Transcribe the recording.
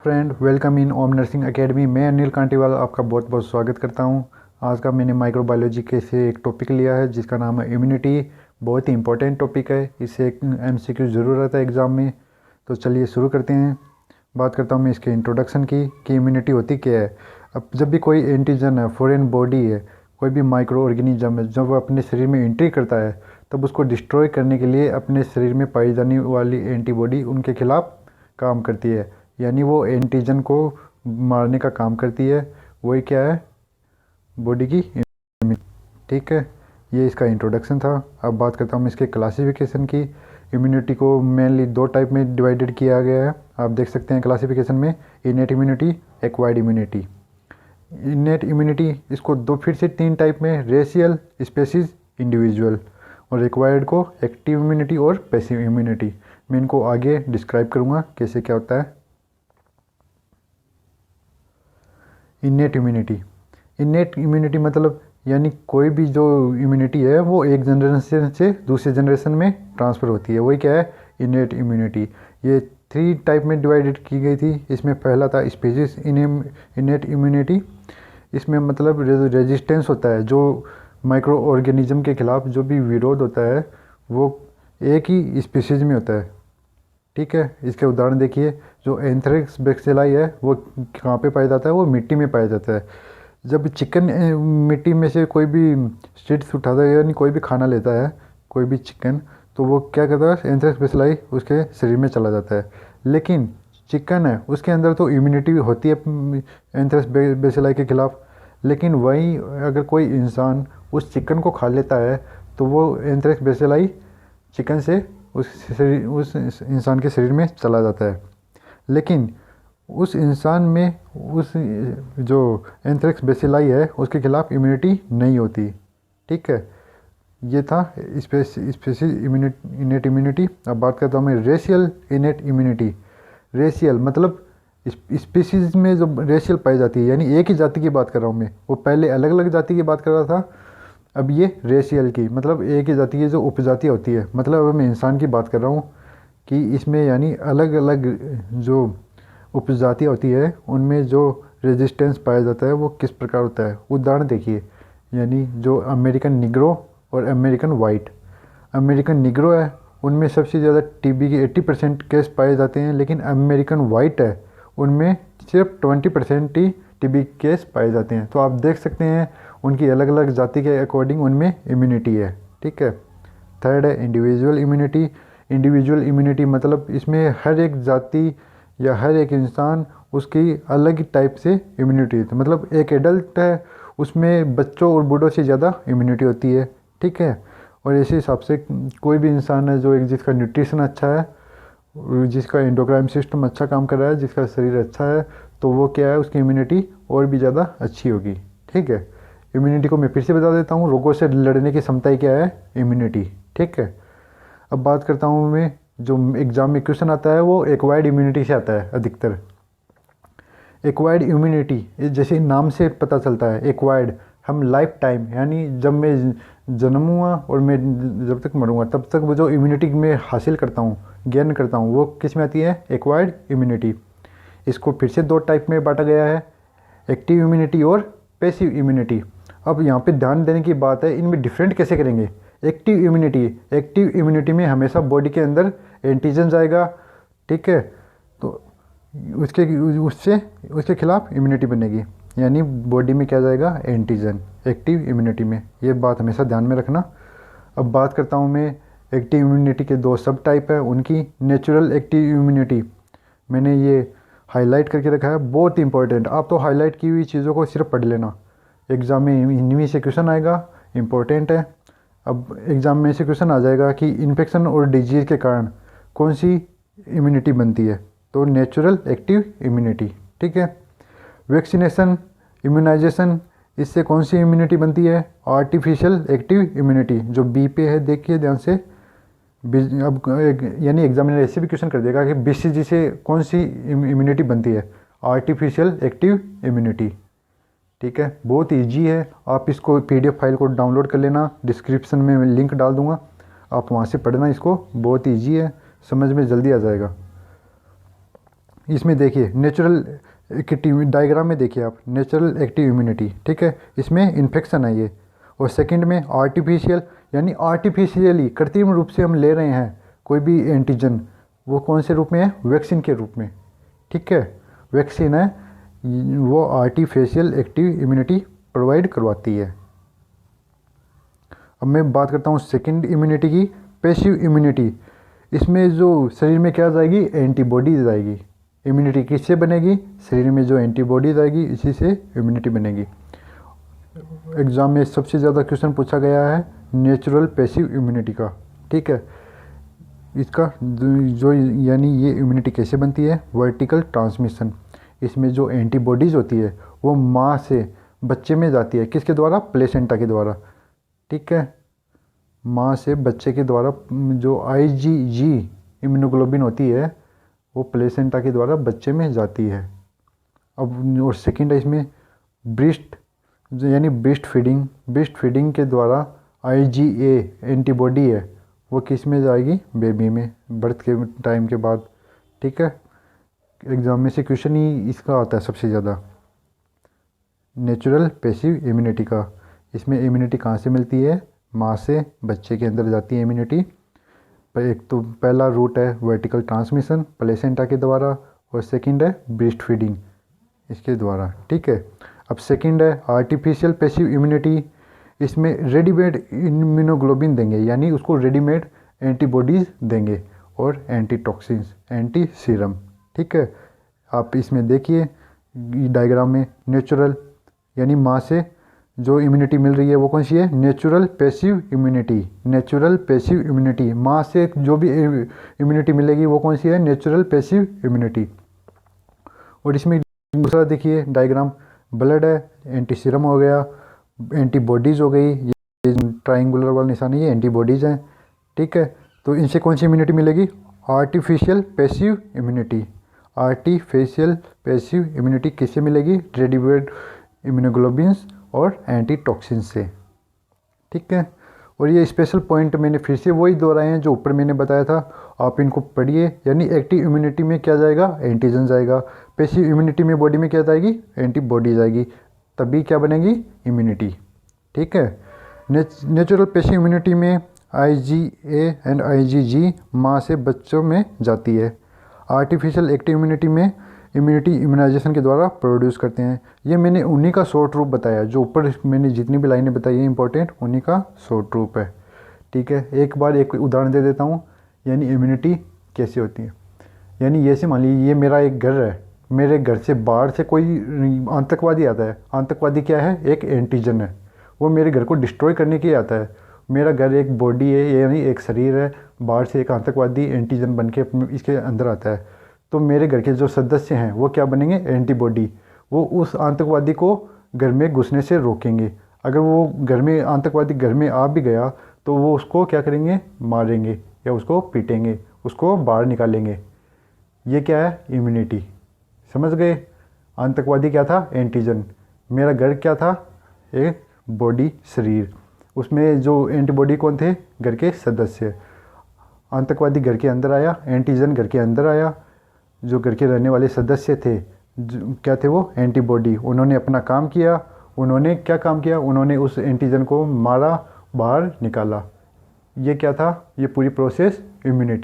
Friend, welcome in Om nursing academy. मैं अनिल कांटीवाल आपका बहुत बहुत स्वागत करता हूं। आज का मैंने माइक्रोबायोलॉजी के से एक टॉपिक लिया है जिसका नाम है इम्यूनिटी। बहुत ही इंपॉर्टेंट टॉपिक है, इससे एक एमसीक्यू ज़रूर आता है एग्ज़ाम में। तो चलिए शुरू करते हैं। बात करता हूँ मैं इसके इंट्रोडक्शन की कि इम्यूनिटी होती क्या है। अब जब भी कोई एंटीजन है, फॉरेन बॉडी है, कोई भी माइक्रो ऑर्गेनिज्म है, जब वो अपने शरीर में एंट्री करता है तब उसको डिस्ट्रॉय करने के लिए अपने शरीर में पाई जाने वाली एंटीबॉडी उनके खिलाफ काम करती है, यानी वो एंटीजन को मारने का काम करती है। वही क्या है, बॉडी की इम्यूनिटी। ठीक है, ये इसका इंट्रोडक्शन था। अब बात करता हूँ मैं इसके क्लासिफिकेशन की। इम्यूनिटी को मेनली दो टाइप में डिवाइडेड किया गया है, आप देख सकते हैं क्लासिफिकेशन में। Innate immunity, acquired immunity. Innate immunity इसको दो फिर से तीन टाइप में, रेशियल, स्पेसीज, इंडिविजुअल। और एक्वायर्ड को एक्टिव इम्यूनिटी और पैसिव इम्यूनिटी। मैं इनको आगे डिस्क्राइब करूँगा कैसे क्या होता है। Innate immunity. इनेट इम्यूनिटी मतलब यानी कोई भी जो इम्यूनिटी है वो एक जनरेशन से दूसरे जनरेशन में ट्रांसफ़र होती है, वही क्या है, इनेट इम्यूनिटी। ये थ्री टाइप में डिवाइडेड की गई थी। इसमें पहला था स्पीशीज इनेट इम्यूनिटी। इसमें मतलब रेजिस्टेंस होता है, जो माइक्रो ऑर्गेनिज्म के खिलाफ जो भी विरोध होता है वो एक ही स्पीशीज में होता है। ठीक है, इसके उदाहरण देखिए। जो एंथ्रेक्स बैक्टीरियाई है वो कहाँ पे पाया जाता है, वो मिट्टी में पाया जाता है। जब चिकन मिट्टी में से कोई भी स्ट्रीट्स उठाता है, यानी कोई भी खाना लेता है, कोई भी चिकन, तो वो क्या करता है, एंथ्रेक्स बैक्टीरियाई उसके शरीर में चला जाता है। लेकिन चिकन है उसके अंदर तो इम्यूनिटी होती है एंथ्रेक्स बैक्टीरियाई के खिलाफ। लेकिन वहीं अगर कोई इंसान उस चिकन को खा लेता है तो वो एंथ्रेक्स बैक्टीरियाई चिकन से उस इंसान के शरीर में चला जाता है। लेकिन उस इंसान में उस जो एंथ्रेक्स बैसिलाई है उसके खिलाफ इम्यूनिटी नहीं होती। ठीक है, ये था स्पेसिस इनेट इम्यूनिटी। अब बात करता हूँ मैं रेशियल इनेट इम्यूनिटी। रेशियल मतलब स्पीसीज में जो रेशियल पाई जाती है, यानी एक ही जाति की बात कर रहा हूँ मैं। वो पहले अलग अलग जाति की बात कर रहा था, अब ये रेशियल की, मतलब एक ही जाति की जो उपजाति होती है। मतलब अब मैं इंसान की बात कर रहा हूँ कि इसमें यानी अलग अलग जो उपजातियाँ होती है उनमें जो रेजिस्टेंस पाया जाता है वो किस प्रकार होता है। उदाहरण देखिए, यानी जो अमेरिकन निग्रो और अमेरिकन वाइट। अमेरिकन निग्रो है उनमें सबसे ज़्यादा टीबी के 80% केस पाए जाते हैं, लेकिन अमेरिकन वाइट है उनमें सिर्फ 20% ही टीबी केस पाए जाते हैं। तो आप देख सकते हैं उनकी अलग अलग जाति के अकॉर्डिंग उनमें इम्यूनिटी है। ठीक है, थर्ड है इंडिविजुअल इम्यूनिटी। इंडिविजुअल इम्यूनिटी मतलब इसमें हर एक जाति या हर एक इंसान उसकी अलग टाइप से इम्यूनिटी होती है। मतलब एक एडल्ट है उसमें बच्चों और बूढ़ों से ज़्यादा इम्यूनिटी होती है। ठीक है, और इसी हिसाब से कोई भी इंसान है जो एक जिसका न्यूट्रिशन अच्छा है, जिसका एंडोक्राइन सिस्टम अच्छा काम कर रहा है, जिसका शरीर अच्छा है, तो वो क्या है, उसकी इम्यूनिटी और भी ज़्यादा अच्छी होगी। ठीक है, इम्यूनिटी को मैं फिर से बता देता हूँ, रोगों से लड़ने की क्षमता ही क्या है, इम्यूनिटी। ठीक है, अब बात करता हूँ मैं, जो एग्ज़ाम में क्वेश्चन आता है वो एक्वायर्ड इम्यूनिटी से आता है अधिकतर। एक्वायर्ड इम्यूनिटी जैसे नाम से पता चलता है, एक्वायर्ड हम लाइफ टाइम, यानी जब मैं जन्म हुआ और मैं जब तक मरूंगा तब तक वो जो इम्यूनिटी मैं हासिल करता हूँ, गेन करता हूँ, वो किस में आती है, एक्वायर्ड इम्यूनिटी। इसको फिर से दो टाइप में बांटा गया है, एक्टिव इम्यूनिटी और पैसिव इम्यूनिटी। अब यहाँ पे ध्यान देने की बात है, इनमें डिफरेंट कैसे करेंगे। एक्टिव इम्यूनिटी में हमेशा बॉडी के अंदर एंटीजन जाएगा। ठीक है, तो उसके खिलाफ इम्यूनिटी बनेगी, यानी बॉडी में क्या जाएगा, एंटीजन, एक्टिव इम्यूनिटी में। ये बात हमेशा ध्यान में रखना। अब बात करता हूँ मैं एक्टिव इम्यूनिटी के दो सब टाइप है उनकी। नेचुरल एक्टिव इम्यूनिटी मैंने ये हाईलाइट करके रखा है, बहुत इंपॉर्टेंट। आप तो हाईलाइट की हुई चीज़ों को सिर्फ पढ़ लेना, एग्ज़ाम में इन्हीं से क्वेश्चन आएगा, इंपॉर्टेंट है। अब एग्ज़ाम में से क्वेश्चन आ जाएगा कि इन्फेक्शन और डिजीज़ के कारण कौन सी इम्यूनिटी बनती है, तो नेचुरल एक्टिव इम्यूनिटी। ठीक है, वैक्सीनेशन, इम्यूनाइजेशन, इससे कौन सी इम्यूनिटी बनती है, आर्टिफिशियल एक्टिव इम्यूनिटी। जो बी पे है देखिए ध्यान से। अब यानी एग्जामिनर ऐसे भी क्वेश्चन कर देगा कि बीसीजी से कौन सी इम्यूनिटी बनती है, आर्टिफिशियल एक्टिव इम्यूनिटी। ठीक है, बहुत इजी है, आप इसको पीडीएफ फाइल को डाउनलोड कर लेना, डिस्क्रिप्शन में मैं लिंक डाल दूंगा, आप वहाँ से पढ़ना इसको, बहुत इजी है, समझ में जल्दी आ जाएगा। इसमें देखिए नेचुरल एक्टिव डायग्राम में देखिए आप, नेचुरल एक्टिव इम्यूनिटी, ठीक है, इसमें इन्फेक्शन है ये। और सेकंड में आर्टिफिशियल, यानी आर्टिफिशियली कृत्रिम रूप से हम ले रहे हैं कोई भी एंटीजन, वो कौन से रूप में है, वैक्सीन के रूप में, ठीक है, वैक्सीन है वो आर्टिफिशियल एक्टिव इम्यूनिटी प्रोवाइड करवाती है। अब मैं बात करता हूँ सेकंड इम्यूनिटी की, पैसिव इम्यूनिटी। इसमें जो शरीर में क्या जाएगी, एंटीबॉडीज आएगी। इम्यूनिटी किससे बनेगी, शरीर में जो एंटीबॉडीज आएगी इसी से इम्यूनिटी बनेगी। एग्ज़ाम में सबसे ज़्यादा क्वेश्चन पूछा गया है नेचुरल पैसिव इम्यूनिटी का, ठीक है। इसका जो यानी ये इम्यूनिटी कैसे बनती है, वर्टिकल ट्रांसमिशन। इसमें जो एंटीबॉडीज़ होती है वो माँ से बच्चे में जाती है, किसके द्वारा, प्लेसेंटा के द्वारा, ठीक है। माँ से बच्चे के द्वारा जो आईजीजी इम्यूनोग्लोबिन होती है वो प्लेसेंटा के द्वारा बच्चे में जाती है। अब और सेकंड है इसमें ब्रेस्ट, यानी ब्रेस्ट फीडिंग के द्वारा आईजीए एंटीबॉडी है वो किस में जाएगी, बेबी में, बर्थ के टाइम के बाद, ठीक है। एग्ज़ाम में से क्वेश्चन ही इसका आता है सबसे ज़्यादा, नेचुरल पैसिव इम्यूनिटी का। इसमें इम्यूनिटी कहाँ से मिलती है, माँ से बच्चे के अंदर जाती है इम्यूनिटी। एक तो पहला रूट है वर्टिकल ट्रांसमिशन प्लेसेंटा के द्वारा, और सेकंड है ब्रेस्ट फीडिंग इसके द्वारा, ठीक है। अब सेकंड है आर्टिफिशियल पैसिव इम्यूनिटी। इसमें रेडीमेड इम्यूनोग्लोबिन देंगे, यानी उसको रेडीमेड एंटीबॉडीज़ देंगे और एंटीटॉक्सिन्स, एंटी सीरम, ठीक है। आप इसमें देखिए डायग्राम में, नेचुरल यानी माँ से जो इम्यूनिटी मिल रही है वो कौन सी है, natural passive immunity. Natural passive immunity, माँ से जो भी इम्यूनिटी मिलेगी वो कौन सी है, नेचुरल पैसिव इम्यूनिटी। और इसमें दूसरा देखिए डायग्राम, ब्लड है, एंटी सीरम हो गया, एंटीबॉडीज़ हो गई, ये ट्राइंगुलर वाला निशान है ये एंटीबॉडीज़ हैं, ठीक है। तो इनसे कौन सी इम्यूनिटी मिलेगी, artificial passive immunity. Artificial passive immunity किससे मिलेगी, रेडीमेड इम्यूनोग्लोबिन्स और एंटीटॉक्सिन से, ठीक है। और ये स्पेशल पॉइंट मैंने फिर से वही दोहराए हैं जो ऊपर मैंने बताया था, आप इनको पढ़िए। यानी एक्टिव इम्यूनिटी में क्या जाएगा, एंटीजन जाएगा, पैसिव इम्यूनिटी में बॉडी में क्या जाएगी, एंटीबॉडी जाएगी, तभी क्या बनेगी, इम्यूनिटी, ठीक है। नेचुरल पैसिव इम्यूनिटी में आईजीए एंड आईजीजी माँ से बच्चों में जाती है। आर्टिफिशियल एक्टिव इम्यूनिटी में इम्यूनिटी इम्यूनाइजेशन के द्वारा प्रोड्यूस करते हैं। ये मैंने उन्हीं का शॉर्ट रूप बताया, जो ऊपर मैंने जितनी भी लाइनें बताई है इंपॉर्टेंट, उन्हीं का शॉर्ट रूप है, ठीक है। एक बार एक उदाहरण दे देता हूँ, यानी इम्यूनिटी कैसे होती है। यानी ये से मान लीजिए ये मेरा एक घर है, मेरे घर से बाहर से कोई आतंकवादी आता है। आतंकवादी क्या है, एक एंटीजन है, वो मेरे घर को डिस्ट्रॉय करने के लिए आता है। मेरा घर एक बॉडी है, यानी एक शरीर है, बाहर से एक आतंकवादी एंटीजन बन के इसके अंदर आता है। तो मेरे घर के जो सदस्य हैं वो क्या बनेंगे, एंटीबॉडी, वो उस आतंकवादी को घर में घुसने से रोकेंगे। अगर वो घर में आतंकवादी घर में आ भी गया तो वो उसको क्या करेंगे, मारेंगे या उसको पीटेंगे, उसको बाहर निकालेंगे। ये क्या है, इम्यूनिटी, समझ गए। आतंकवादी क्या था, एंटीजन, मेरा घर क्या था, एक बॉडी, शरीर, उसमें जो एंटीबॉडी कौन थे, घर के सदस्य। आतंकवादी घर के अंदर आया, एंटीजन घर के अंदर आया, जो घर के रहने वाले सदस्य थे क्या थे, वो एंटीबॉडी। उन्होंने अपना काम किया, उन्होंने क्या काम किया, उन्होंने उस एंटीजन को मारा, बाहर निकाला। ये क्या था, ये पूरी प्रोसेस इम्यूनिटी।